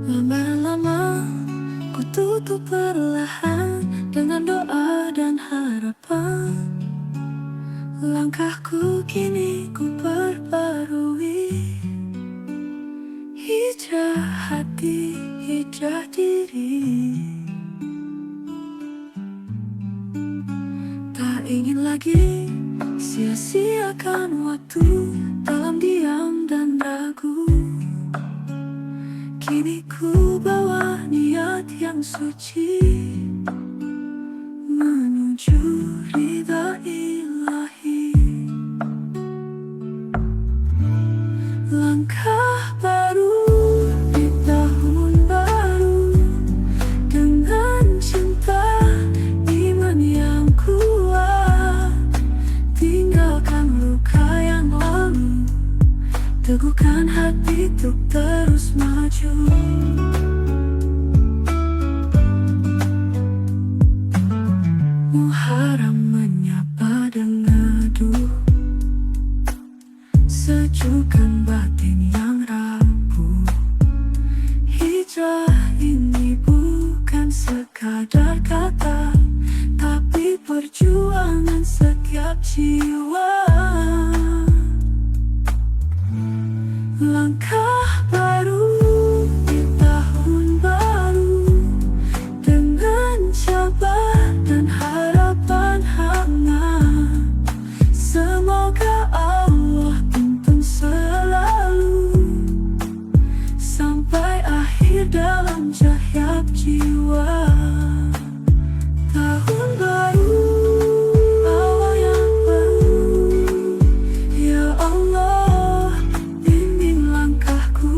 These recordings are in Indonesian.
Lama-lama ku tutup perlahan dengan doa dan harapan. Langkahku kini ku perbarui, hijrah hati, hijrah diri. Tak ingin lagi sia-siakan waktu dalam diam dan ragu. Kini ku bawa niat yang suci menuju ridha ilahi. Langkah baru di tahun baru, dengan cinta iman yang kuat. Tinggalkan luka yang lalu, teguhkan hati untuk terus maju. Muharram menyapa dengan neduh, sejukkan batin yang rapuh. Hijrah ini bukan sekadar kata, tapi perjuangan setiap jiwa. Langkah baru di tahun baru, dengan sabar dan harapan hangat. Semoga Allah tuntun selalu sampai akhir dalam cahaya jiwa. Tahun baru, awal yang baru, ya Allah bimbing langkahku.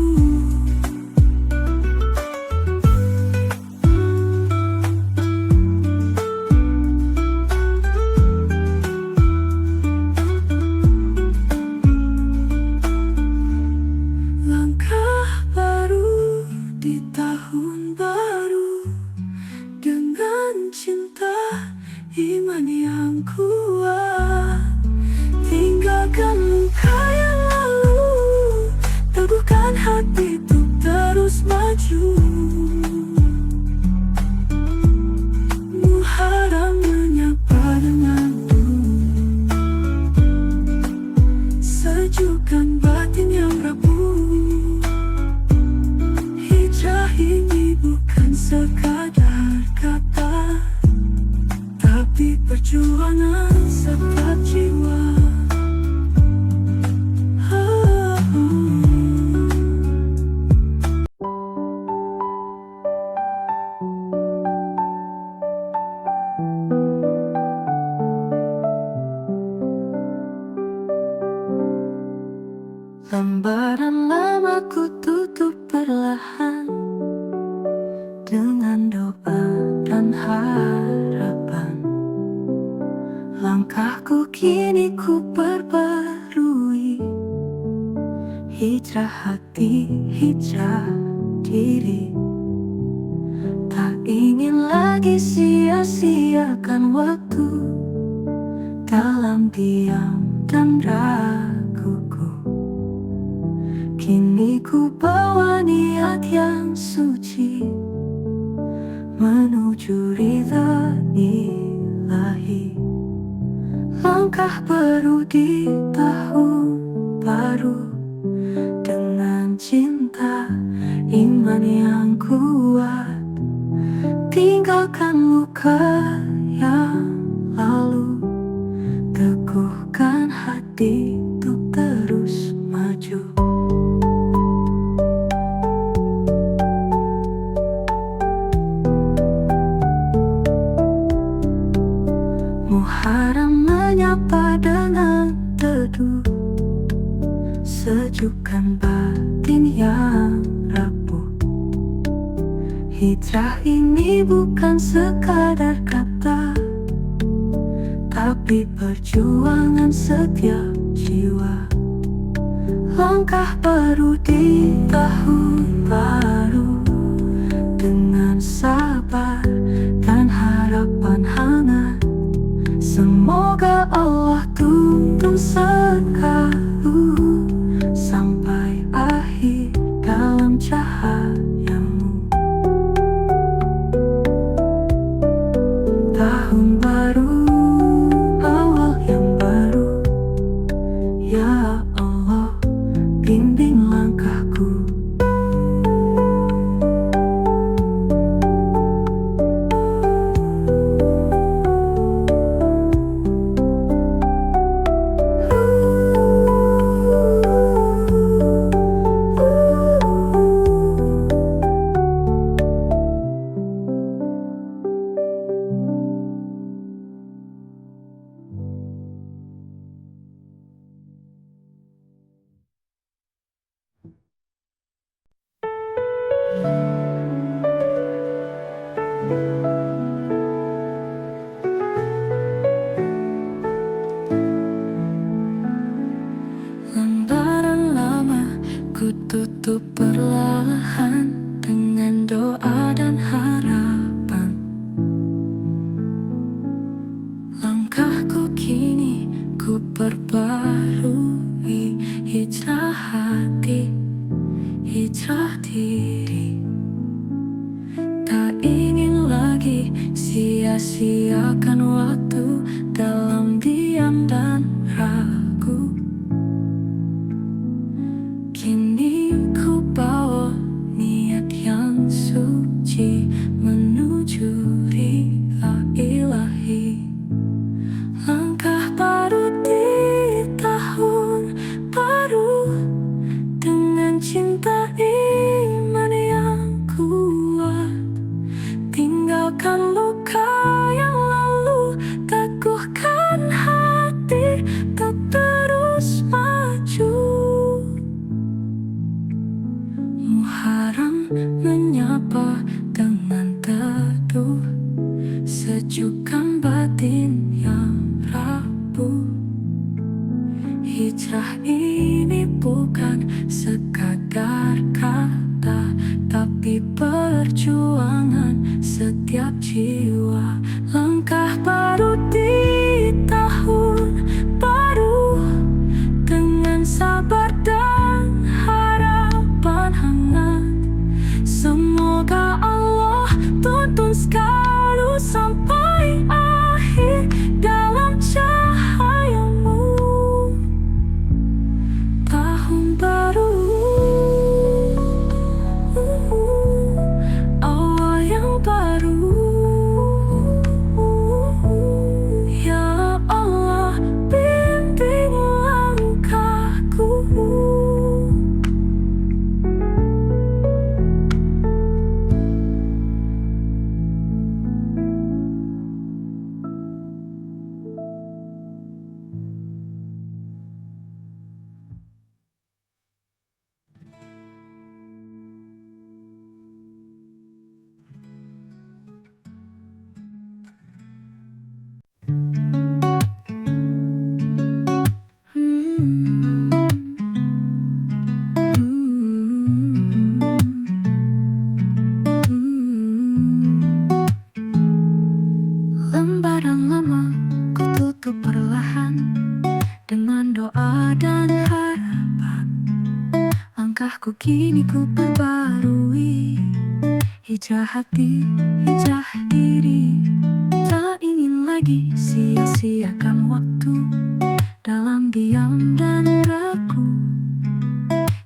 Langkah baru di tahun baru, dengan cinta iman yang kuat. Tinggalkan luka yang lalu, teguhkan hati untuk terus maju. Muharram menyapa dengan neduh, sejukkan batin yang rapuh. Hijrah ini bukan sekadar kata, tapi perjuangan setiap jiwa. Lembaran lama ku tutup perlahan dengan doa dan harapan. Langkahku kini ku perbarui, hijrah hati, hijrah diri. Tak ingin lagi sia-siakan waktu dalam diam dan raguku. Kini ku bawa niat yang suci menuju ridha ilahi. Langkah baru di tahun baru, dengan cinta iman yang kuat. Tinggalkan luka yang lalu, teguhkan hati untuk terus maju. Muharram menyapa dengan neduh, sejukkan batin yang rapuh. Hijrah ini bukan sekadar kata, tapi perjuangan setiap jiwa. Langkah baru di tahun baru, dengan sabar dan harapan hangat. Semoga Allah tuntun sekalu sampai akhir dalam cahayamu. Tahun baru, awal yang baru, ya Allah bimbing langkahku. Lembaran lama ku tutup perlahan dengan doa dan harapan. Langkahku kini ku perbarui, hijrah hati, hijrah diri. Tak ingin lagi sia-siakan waktu dalam diam dan ragu. Kini ku bawa niat yang suci menuju ridha ilahi. Langkah baru di tahun baru dengan cinta iman yang kuat. Tinggalkan luka yang lalu, teguhkan hati, tak terus maju. Muharram menyapa dengan teduh, sejukkan batin yang rapuh. Hijrah ini bukan sekadar kata, tapi perjuangan setiap jiwa. Langkah baru di tahun baru dengan sabar dan harapan hangat. Semoga Allah tuntun selalu sampai akhir dalam cahayamu. Tahun baru, awal yang baru, ya Allah bimbing langkahku. Lembaran lama ku tutup perlahan dengan doa dan harapan. Langkahku kini ku perbarui, hijrah hati, hijrah diri. Tak ingin lagi sia-siakan waktu dalam diam dan ragu.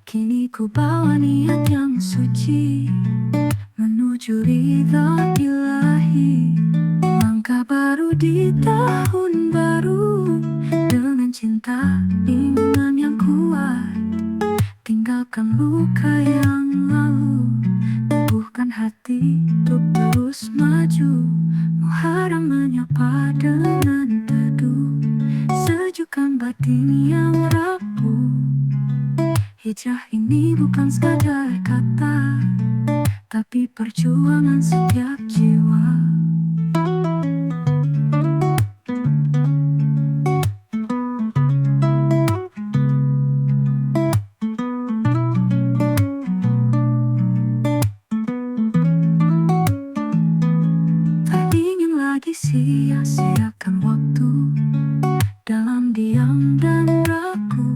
Kini ku bawa niat yang suci menuju ridha ilahi. Langkah baru di tahun baru dengan cinta iman yang kuat. Tinggalkan luka yang lalu, teguhkan hati untuk terus maju. Muharram menyapa dengan teduh, sejukkan batin yang rapuh. Hijrah ini bukan sekadar kata, tapi perjuangan setiap jiwa. sia-siakan waktu dalam diam dan ragu.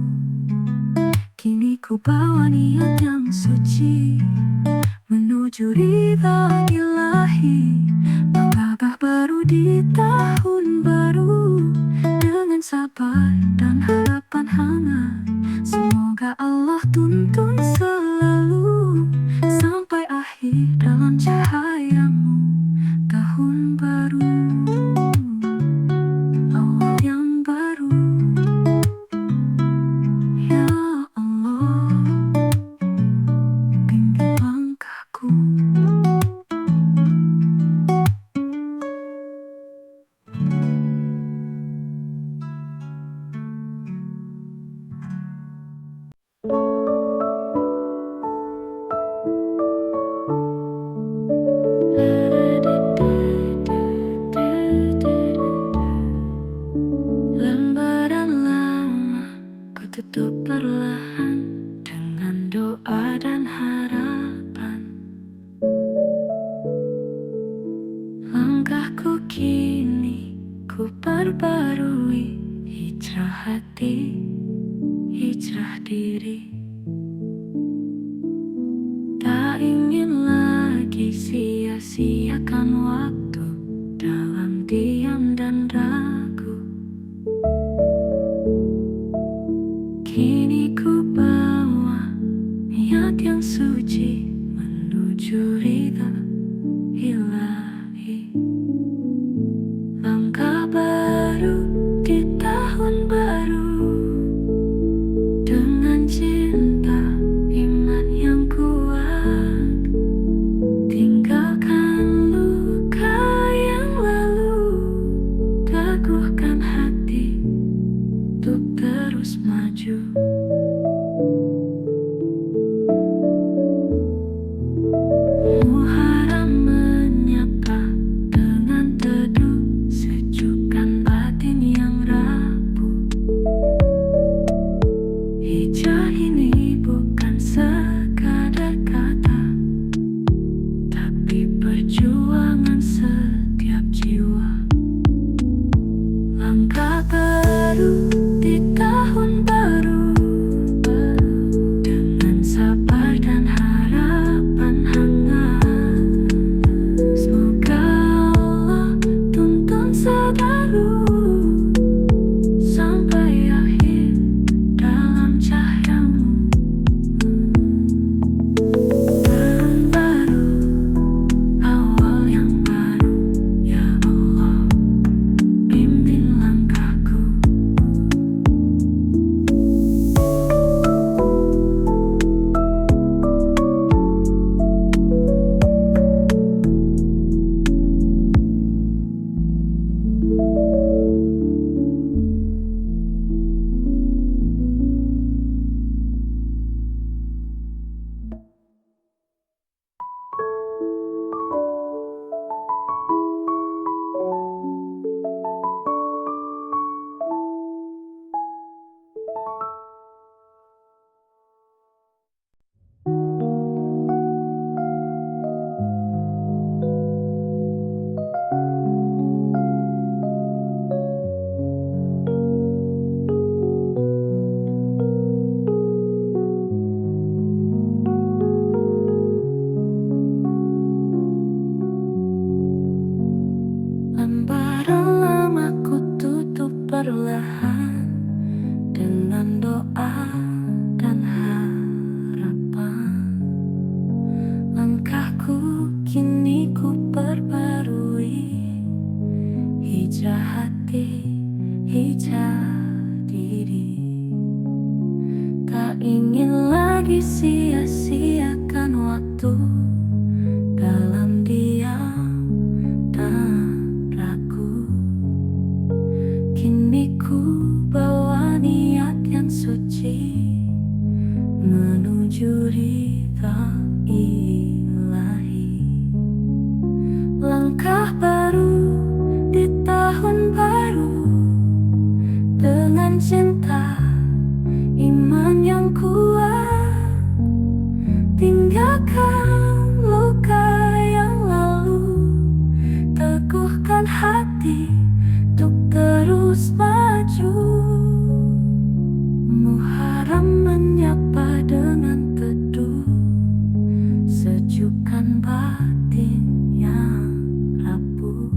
Kini ku bawa niat yang suci menuju ridha ilahi. Langkah baru di tahun baru dengan sabar dan harapan hangat. Semoga Allah tuntun selalu sampai akhir dalam cahayamu. Tahun baru, awal yang baru. Ya Allah, bimbing langkahku. Lembaran lama ku tutup perlahan dengan doa dan harapan. Langkahku kini ku perbarui, hijrah hati, hijrah diri. Tak ingin lagi sia-siakan waktu dalam diam dan ragu. Kini ku bawa niat yang suci menuju ridha ilahi. Langkah baru di tahun baru dengan cinta, iman yang kuat. Tinggalkan luka yang lalu, teguhkan hati untuk terus maju. Muharram menyapa dengan teduh, sejukkan batin yang rapuh. Hijrah ini bukan sekadar kata, tapi perjuangan setiap jiwa. Langkah baru di tahun baru dengan sabar dan harapan hangat. Semoga Allah tuntun selalu sampai akhir dalam cahayamu. Tahun baru, awal yang baru. Ya Allah, bimbing langkahku. Lembaran lama ku tutup perlahan dengan doa dan harapan. Langkahku kini ku perbarui, hijrah hati, hijrah diri. Tak ingin lagi sia-siakan waktu dalam diam dan ragu. Kini ku bawa niat yang suci menuju ridha ilahi. Langkah baru di tahun baru dengan cinta, iman yang kuat. Tinggalkan luka yang lalu, teguhkan hati terus maju. Muharram menyapa dengan teduh, sejukkan batin yang rapuh.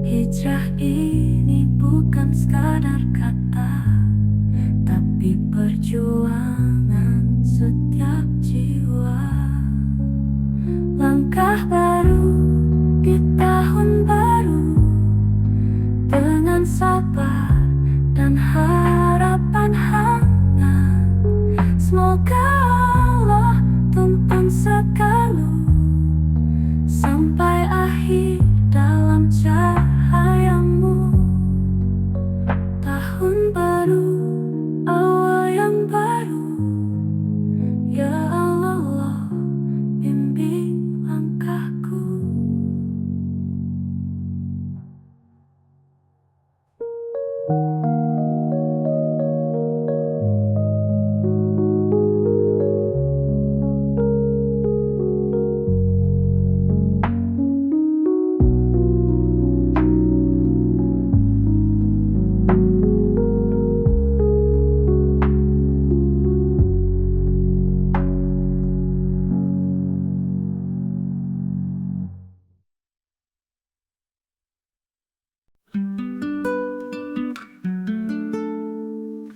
Hijrah ini bukan sekadar kata, tapi perjuangan setiap jiwa. Langkah baru di tahun baru, dengan sabar dan harapan hangat. Semoga Allah tuntun segala sampai akhir dalam cahayamu. Tahun baru, awal yang baru, ya Allah, bimbing langkahku.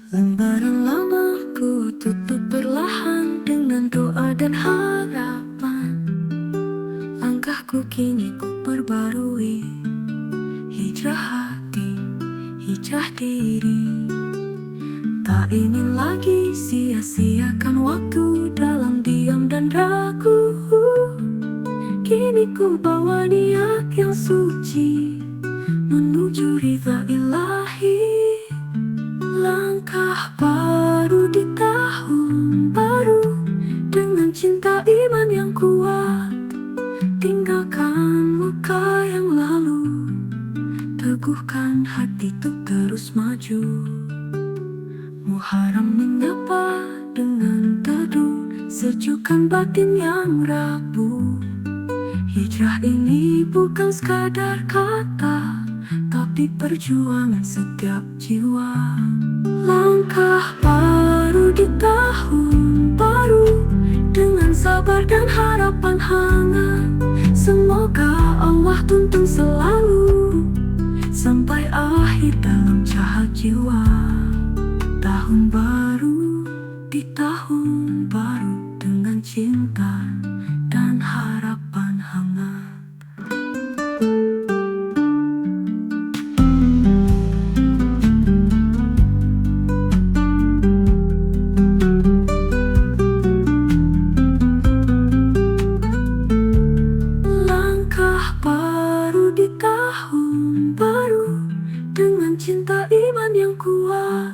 Lembaran lama ku tutup perlahan dengan doa dan harapan. Langkahku kini ku perbarui, hijrah hati, hijrah diri. Tak ingin lagi sia-siakan waktu dalam diam dan ragu. Kini ku bawa niat yang suci menuju ridha ilahi. Langkah baru di tahun baru, dengan cinta iman yang kuat. Tinggalkan luka yang lalu, teguhkan hati untuk terus maju. Muharram menyapa dengan teduh, sejukkan batin yang rapuh. Hijrah ini bukan sekadar kata, tapi perjuangan setiap jiwa. Langkah baru di tahun baru, dengan sabar dan harapan hangat. Semoga Allah tuntun selalu sampai akhir dalam cahaya jiwa. Tahun baru di tahun baru, dengan cinta dan harapan hangat. Cinta iman yang kuat,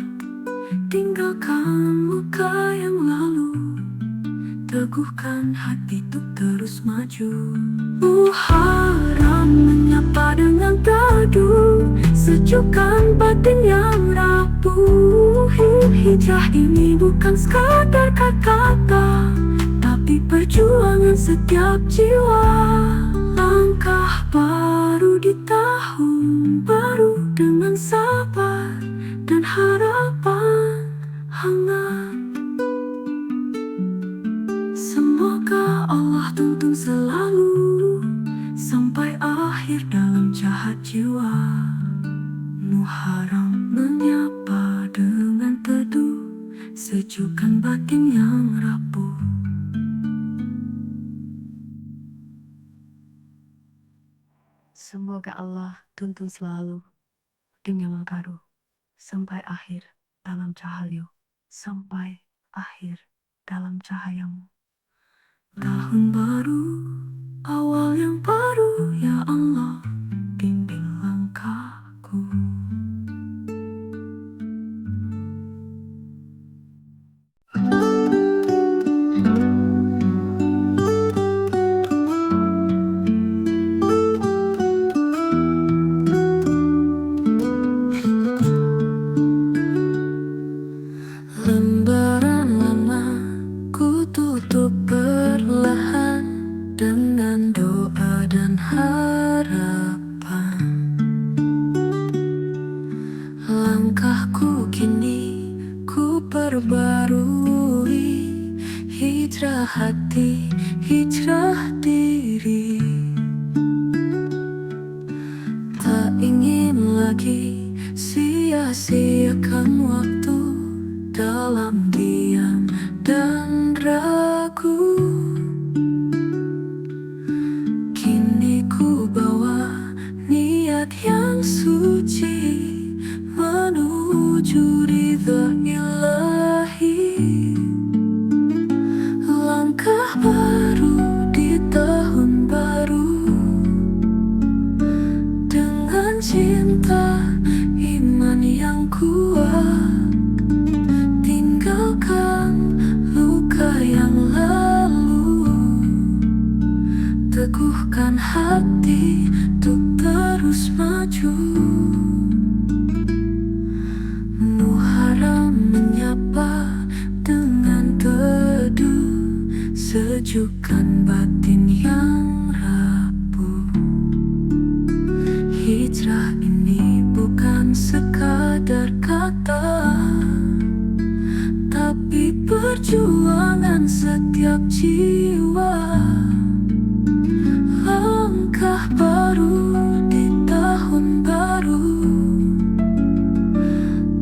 tinggalkan luka yang lalu, teguhkan hati untuk terus maju. Muharram menyapa dengan teduh, sejukkan batin yang rapuh. Hijrah ini bukan sekadar kata-kata, tapi perjuangan setiap jiwa. Langkah baru di tahun baru, dengan sabar dan harapan hangat. Semoga Allah tuntun selalu sampai akhir dalam cahaya jiwa. Muharram menyapa dengan teduh, sejukkan batin yang rapuh. Semoga Allah tuntun selalu dengan baru sampai akhir dalam cahaya, sampai akhir dalam cahayamu. Tahun baru, awal yang baru, ya Allah, bimbing langkahku. Lembaran lama ku tutup perlahan dengan doa dan harapan. hati, hijrah diri. Tak ingin lagi sia-siakan waktu dalam diam dan ragu. Kini ku bawa niat yang suci menuju ridha ilahi. Langkah baru di tahun baru, dengan cinta iman yang kuat. Tinggalkan luka yang lalu, teguhkan hati untuk terus maju. Muharram menyapa dengan teduh, sejukkan batin yang rapuh. Hijrah ini bukan sekadar kata, tapi perjuangan setiap jiwa. Langkah baru di tahun baru,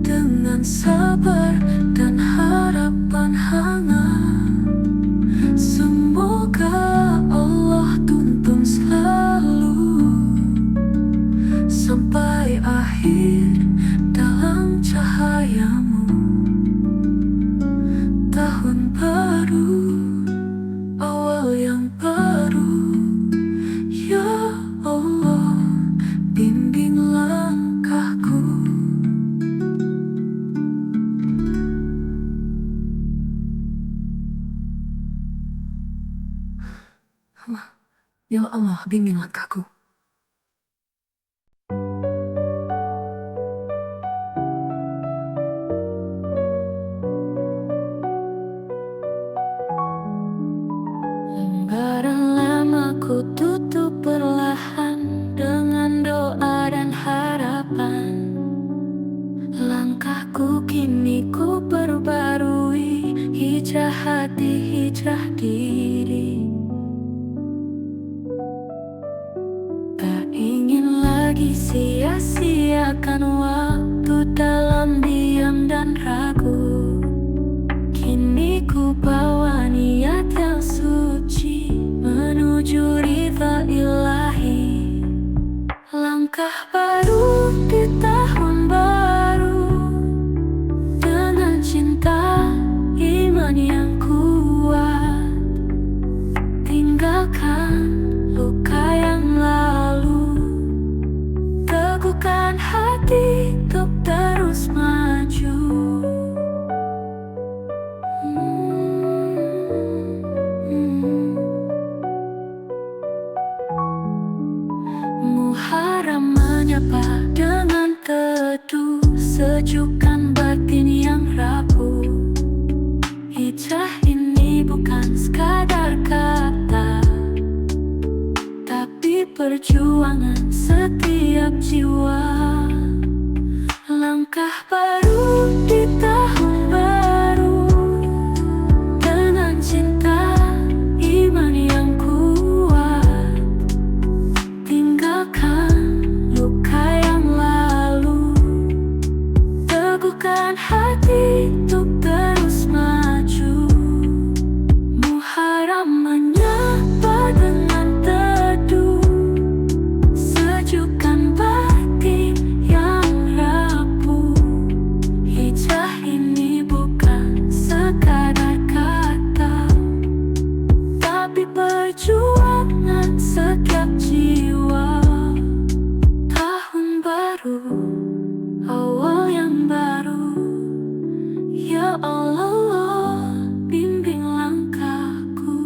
dengan sabar dan harapan hangat. Semoga Allah tuntun selalu sampai akhir dalam cahayamu. Tahun baru, awal yang baru. Ya Allah, bimbing langkahku. Ya Allah, bimbing langkahku. Lembaran lama ku tutup perlahan dengan doa dan harapan. Langkahku kini ku perbarui, hijrah hati, hijrah diri. Tak ingin lagi sia-siakan waktu dalam diam dan ragu. Kini ku bawa niat yang suci menuju ridha ilahi. Langkah baru di tahun baru, dengan cinta iman yang kuat. Tinggalkan luka yang lalu, teguhkan hati untuk terus maju. Muharram menyapa dengan teduh, sejukkan batin yang rapuh. Hijrah ini bukan sekadar kata, tapi perjuangan setiap jiwa. Langkah baru di tahun baru, dengan cinta iman yang kuat. Tinggalkan luka yang lalu, teguhkan hati untuk terus maju. Muharram menyapa dengan teduh, sejukkan batin yang rapuh. Hijrah ini bukan sekadar kata, tapi perjuangan setiap jiwa. Tahun baru, awal yang baru. Ya Allah, bimbing langkahku.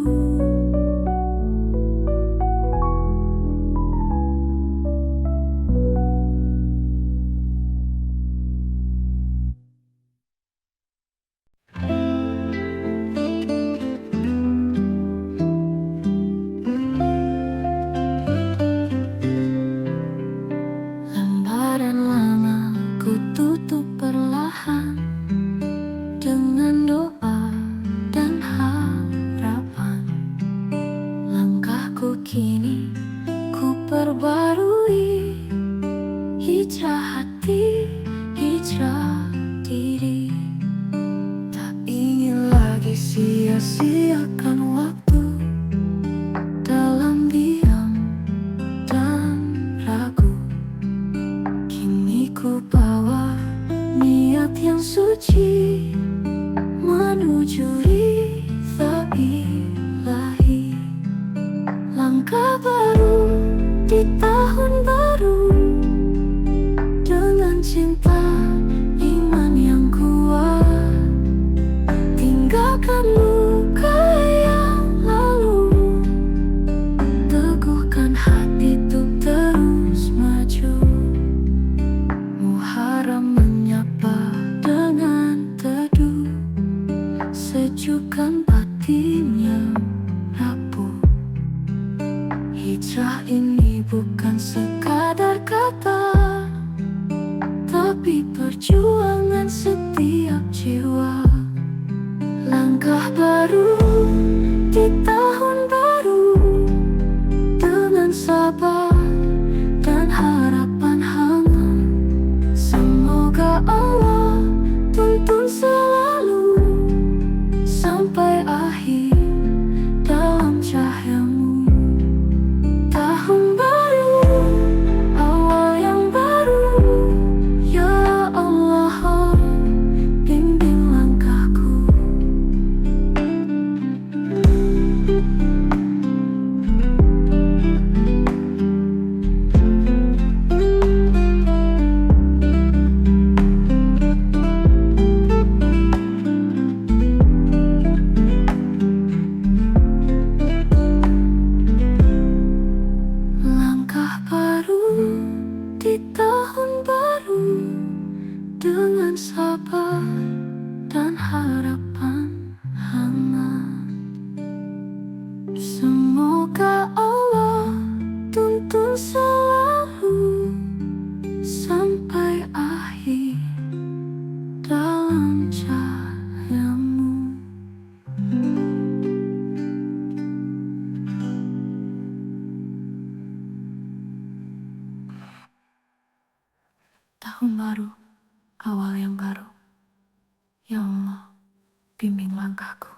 Lembaran lama ku tutup perlahan, dengan doa dan harapan. hijrah hati, hijrah diri. Tak ingin lagi sia-siakan waktu dalam diam dan ragu. Kini ku bawa niat yang suci menuju ridha ilahi. Langkah baru di tahun baru, dengan cinta iman yang kuat. Tinggalkan luka yang lalu, teguhkan hati untuk terus maju. Muharram menyapa dengan teduh, sejukkan batin yang rapuh. Hijrah ini bukan sekadar kata, tapi perjuangan setiap jiwa. Langkah baru di tahun baru, dengan sabar dan harapan hangat. Semoga Allah tuntun selalu sampai akhir dalam cahayamu. Tahun baru, awal yang baru, ya Allah, bimbing langkahku. Langkah baru di tahun baru, dengan sabar dan harapan hangat. Semoga Allah tuntun selalu sampai akhir dalam cahayamu. Tahun baru, awal yang baru, ya Allah, bimbing langkahku.